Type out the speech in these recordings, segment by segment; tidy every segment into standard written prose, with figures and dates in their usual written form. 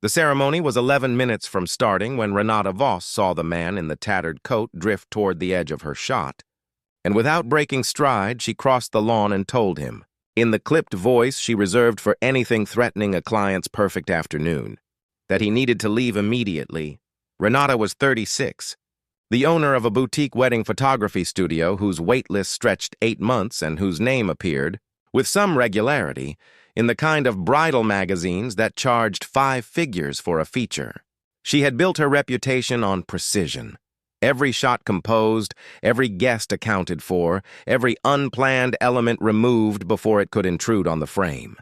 The ceremony was 11 minutes from starting when Renata Voss saw the man in the tattered coat drift toward the edge of her shot. And without breaking stride, she crossed the lawn and told him, in the clipped voice she reserved for anything threatening a client's perfect afternoon, that he needed to leave immediately. Renata was 36, the owner of a boutique wedding photography studio whose wait list stretched 8 months and whose name appeared, with some regularity, in the kind of bridal magazines that charged 5 figures for a feature. She had built her reputation on precision. Every shot composed, every guest accounted for, every unplanned element removed before it could intrude on the frame.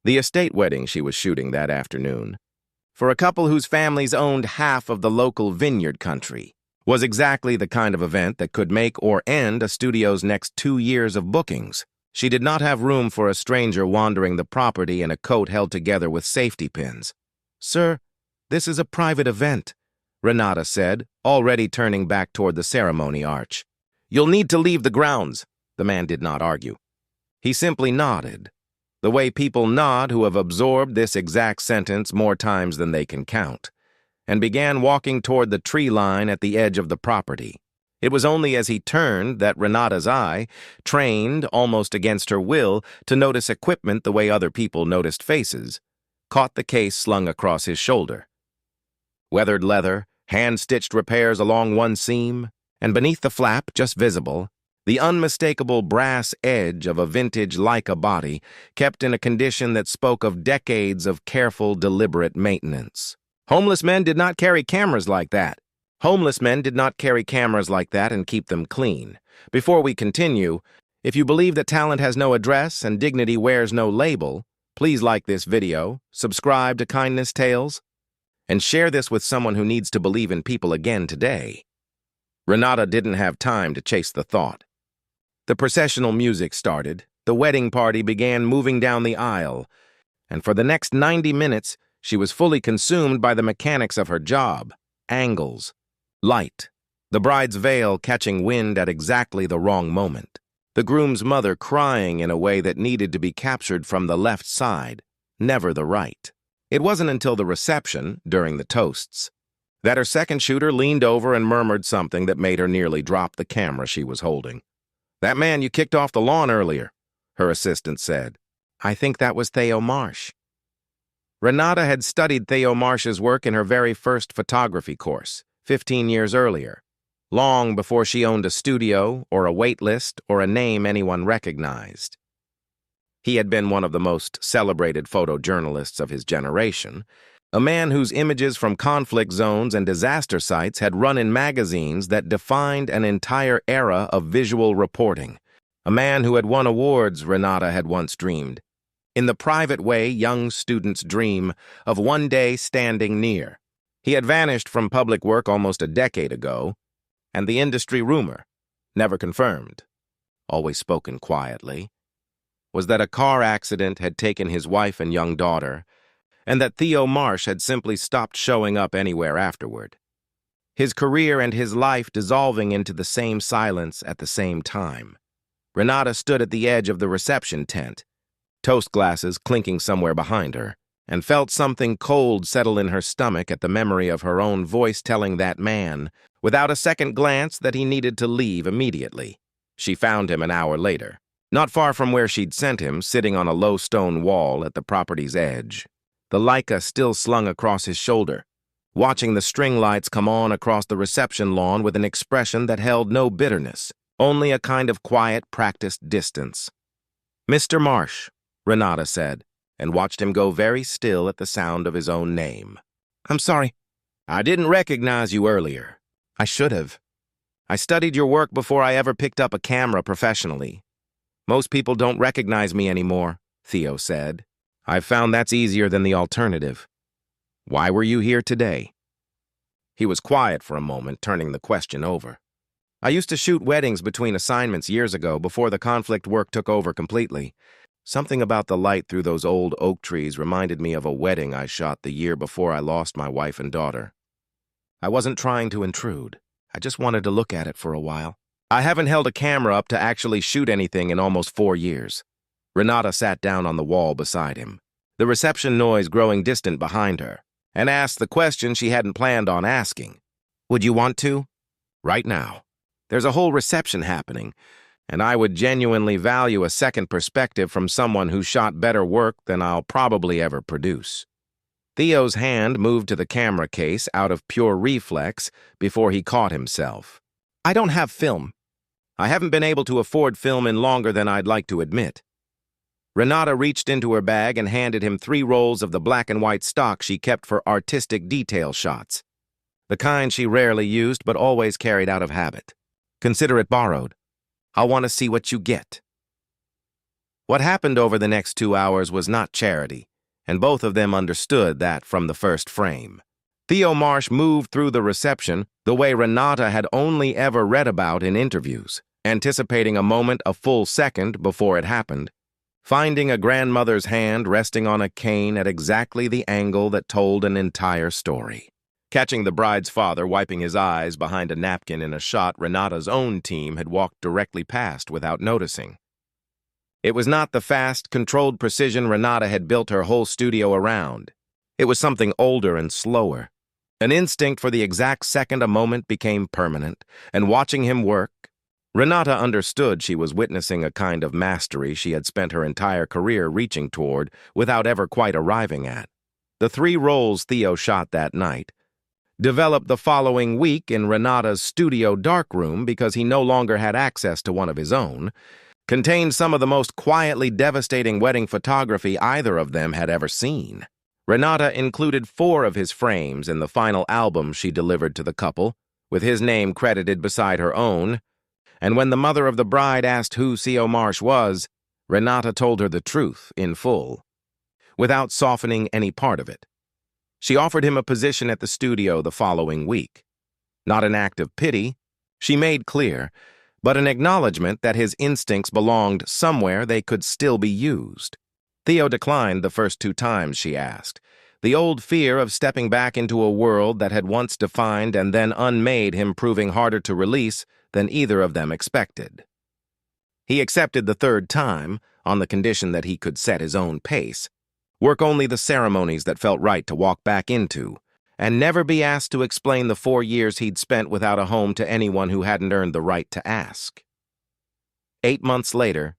The estate wedding she was shooting that afternoon, for a couple whose families owned half of the local vineyard country, was exactly the kind of event that could make or end a studio's next 2 years of bookings. She did not have room for a stranger wandering the property in a coat held together with safety pins. "Sir, this is a private event," Renata said, already turning back toward the ceremony arch. "You'll need to leave the grounds." The man did not argue. He simply nodded, the way people nod who have absorbed this exact sentence more times than they can count, and began walking toward the tree line at the edge of the property. It was only as he turned that Renata's eye, trained almost against her will to notice equipment the way other people noticed faces, caught the case slung across his shoulder. Weathered leather, hand-stitched repairs along one seam, and beneath the flap, just visible, the unmistakable brass edge of a vintage Leica body kept in a condition that spoke of decades of careful, deliberate maintenance. Homeless men did not carry cameras like that. Homeless men did not carry cameras like that and keep them clean. Before we continue, if you believe that talent has no address and dignity wears no label, please like this video, subscribe to Kindness Tales, and share this with someone who needs to believe in people again today. Renata didn't have time to chase the thought. The processional music started, the wedding party began moving down the aisle, and for the next 90 minutes, she was fully consumed by the mechanics of her job, angles, light, the bride's veil catching wind at exactly the wrong moment, the groom's mother crying in a way that needed to be captured from the left side, never the right. It wasn't until the reception, during the toasts, that her second shooter leaned over and murmured something that made her nearly drop the camera she was holding. "That man you kicked off the lawn earlier," her assistant said. "I think that was Theo Marsh." Renata had studied Theo Marsh's work in her very first photography course, 15 years earlier, long before she owned a studio or a wait list or a name anyone recognized. He had been one of the most celebrated photojournalists of his generation, a man whose images from conflict zones and disaster sites had run in magazines that defined an entire era of visual reporting, a man who had won awards Renata had once dreamed, in the private way young students dream of one day standing near. He had vanished from public work almost a decade ago, and the industry rumor, never confirmed, always spoken quietly, was that a car accident had taken his wife and young daughter, and that Theo Marsh had simply stopped showing up anywhere afterward. His career and his life dissolving into the same silence at the same time. Renata stood at the edge of the reception tent, toast glasses clinking somewhere behind her, and felt something cold settle in her stomach at the memory of her own voice telling that man, without a second glance, that he needed to leave immediately. She found him an hour later, not far from where she'd sent him, sitting on a low stone wall at the property's edge, the Leica still slung across his shoulder, watching the string lights come on across the reception lawn with an expression that held no bitterness, only a kind of quiet, practiced distance. "Mr. Marsh," Renata said, and watched him go very still at the sound of his own name. "I'm sorry. I didn't recognize you earlier. I should have. I studied your work before I ever picked up a camera professionally. Most people don't recognize me anymore," Theo said. "I've found that's easier than the alternative. Why were you here today?" He was quiet for a moment, turning the question over. "I used to shoot weddings between assignments years ago before the conflict work took over completely. Something about the light through those old oak trees reminded me of a wedding I shot the year before I lost my wife and daughter. I wasn't trying to intrude. I just wanted to look at it for a while. I haven't held a camera up to actually shoot anything in almost 4 years." Renata sat down on the wall beside him. the reception noise growing distant behind her, and asked the question she hadn't planned on asking. "Would you want to?" "Right now. There's a whole reception happening, and I would genuinely value a second perspective from someone who shot better work than I'll probably ever produce." Theo's hand moved to the camera case out of pure reflex before he caught himself. "I don't have film. I haven't been able to afford film in longer than I'd like to admit." Renata reached into her bag and handed him 3 rolls of the black and white stock she kept for artistic detail shots, the kind she rarely used but always carried out of habit. "Consider it borrowed. I'll want to see what you get." What happened over the next 2 hours was not charity, and both of them understood that from the first frame. Theo Marsh moved through the reception the way Renata had only ever read about in interviews, anticipating a moment a full second before it happened, finding a grandmother's hand resting on a cane at exactly the angle that told an entire story, catching the bride's father wiping his eyes behind a napkin in a shot Renata's own team had walked directly past without noticing. It was not the fast, controlled precision Renata had built her whole studio around. It was something older and slower, an instinct for the exact second a moment became permanent, and watching him work, Renata understood she was witnessing a kind of mastery she had spent her entire career reaching toward without ever quite arriving at. The 3 rolls Theo shot that night, developed the following week in Renata's studio darkroom because he no longer had access to one of his own, contained some of the most quietly devastating wedding photography either of them had ever seen. Renata included 4 of his frames in the final album she delivered to the couple, with his name credited beside her own, and when the mother of the bride asked who Theo Marsh was, Renata told her the truth in full, without softening any part of it. She offered him a position at the studio the following week. Not an act of pity, she made clear, but an acknowledgement that his instincts belonged somewhere they could still be used. Theo declined the first 2 times she asked, the old fear of stepping back into a world that had once defined and then unmade him proving harder to release than either of them expected. He accepted the 3rd time, on the condition that he could set his own pace, work only the ceremonies that felt right to walk back into, and never be asked to explain the 4 years he'd spent without a home to anyone who hadn't earned the right to ask. 8 months later,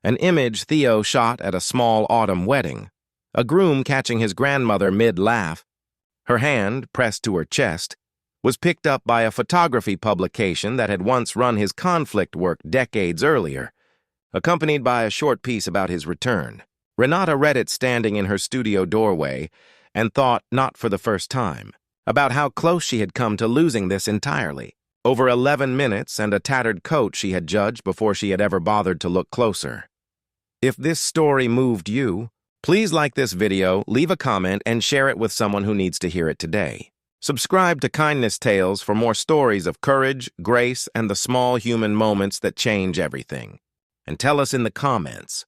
an image Theo shot at a small autumn wedding, a groom catching his grandmother mid-laugh, her hand pressed to her chest, was picked up by a photography publication that had once run his conflict work decades earlier, accompanied by a short piece about his return. Renata read it standing in her studio doorway and thought, not for the first time, about how close she had come to losing this entirely. Over 11 minutes and a tattered coat she had judged before she had ever bothered to look closer. If this story moved you, please like this video, leave a comment, and share it with someone who needs to hear it today. Subscribe to Kindness Tales for more stories of courage, grace, and the small human moments that change everything. And tell us in the comments,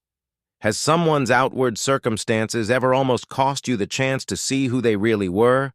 has someone's outward circumstances ever almost cost you the chance to see who they really were?